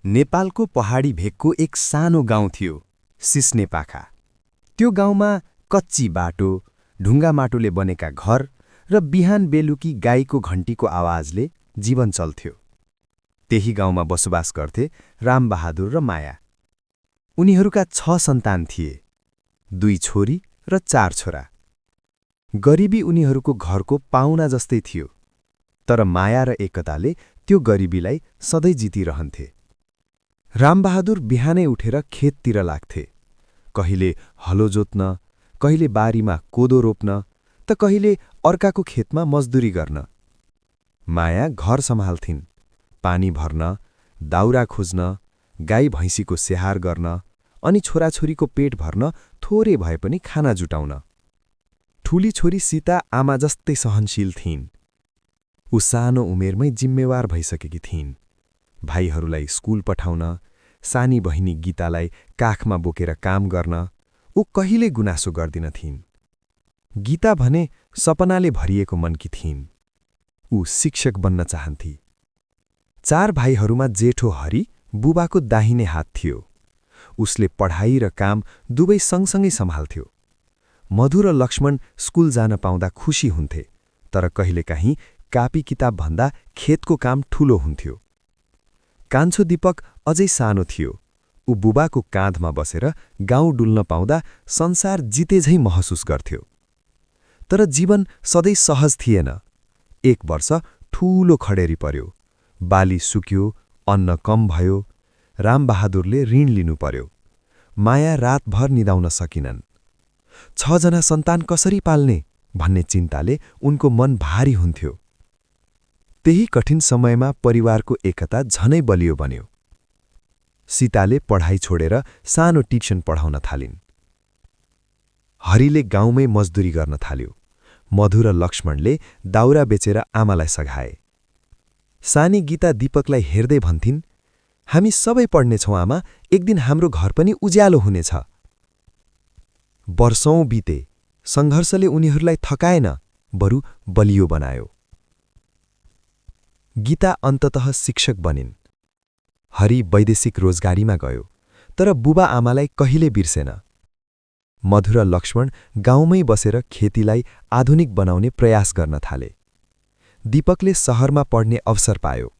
नेपालको पहाडी भेगको एक सानो गाउँ थियो, सिस्नेपाखा। त्यो गाउँमा कच्ची बाटो, ढुङ्गा माटोले बनेका घर र बिहान बेलुकी गाईको घण्टीको आवाजले जीवन चल्थ्यो। त्यही गाउँमा बसोबास गर्थे रामबहादुर र माया। उनीहरूका 6 सन्तान थिए, 2 छोरी र 4 छोरा। गरिबी उनीहरूको घरको पाहुना जस्तै थियो, तर माया र एकताले त्यो गरिबीलाई सधैँ जितिरहन्थे। रामबहादुर बिहानै उठेर खेततिर लाग्थे, कहिले हलो जोत्न, कहिले बारीमा कोदो रोप्न, त कहिले अर्काको खेतमा मजदुरी गर्न। माया घर सम्हाल्थिन्, पानी भर्न, दाउरा खोज्न, गाई भैँसीको स्याहार गर्न, अनि छोराछोरीको पेट भर्न थोरै भए पनि खाना जुटाउन। ठूली छोरी सीता आमा जस्तै सहनशील थिइन्। ऊ सानो उमेरमै जिम्मेवार भइसकेकी थिइन्। भाइहरूलाई स्कुल पठाउन, सानी बहिनी गीतालाई काखमा बोकेर काम गर्न ऊ कहिल्यै गुनासो गर्दिनथिन्। गीता भने सपनाले भरिएको मनकी थिइन्। ऊ शिक्षक बन्न चाहन्थी। 4 भाइहरूमा जेठो हरि बुबाको दाहिने हात थियो। उसले पढाइ र काम दुवै सँगसँगै सम्हाल्थ्यो। मधु र लक्ष्मण स्कुल जान पाउँदा खुसी हुन्थे, तर कहिलेकाहीँ कापी किताब भन्दा खेतको काम ठूलो हुन्थ्यो। कान्छो दीपक अझै सानो थियो। ऊ बुबाको काँधमा बसेर गाउँ डुल्न पाउँदा संसार जितेझैँ महसुस गर्थ्यो। तर जीवन सधैँ सहज थिएन। एक वर्ष ठूलो खडेरी पर्यो, बाली सुक्यो, अन्न कम भयो। रामबहादुरले ऋण लिनु पर्यो। माया रातभर निदाउन सकिनन्। 6 जना सन्तान कसरी पाल्ने भन्ने चिन्ताले उनको मन भारी हुन्थ्यो। त्यही कठिन समयमा परिवारको एकता झनै बलियो बन्यो। सीताले पढाइ छोडेर सानो ट्युसन पढाउन थालिन्। हरिले गाउँमै मजदुरी गर्न थाल्यो। मधु र लक्ष्मणले दाउरा बेचेर आमालाई सघाए। सानी गीता दीपकलाई हेर्दै भन्थिन्, हामी सबै पढ्नेछौँ आमा, एक दिन हाम्रो घर पनि उज्यालो हुनेछ। वर्षौं बिते, सङ्घर्षले उनीहरूलाई थकाएन, बरु बलियो बनायो। गीता अन्ततः शिक्षक बनिन्। हरि वैदेशिक रोजगारीमा गयो, तर बुबा आमालाई कहिले बिर्सेन। मधु र लक्ष्मण गाउँमै बसेर खेतीलाई आधुनिक बनाउने प्रयास गर्न थाले। दीपकले शहरमा पढ्ने अवसर पायो।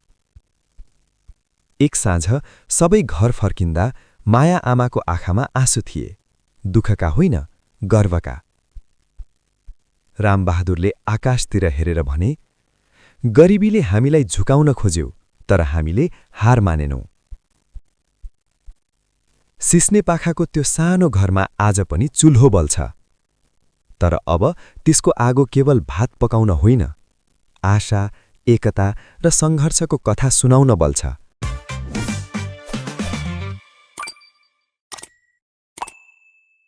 एक साँझ सबै घर फर्किँदा माया आमाको आँखामा आँसु थिए, दुःखका होइन, गर्वका। रामबहादुरले आकाशतिर हेरेर भने, गरिबीले हामीलाई झुकाउन खोज्यो, तर हामीले हार मानेनौं। सिस्नेपाखाको त्यो सानो घरमा आज पनि चुल्हो बल्छ, तर अब त्यसको आगो केवल भात पकाउन होइन, आशा, एकता र सङ्घर्षको कथा सुनाउन बल्छ।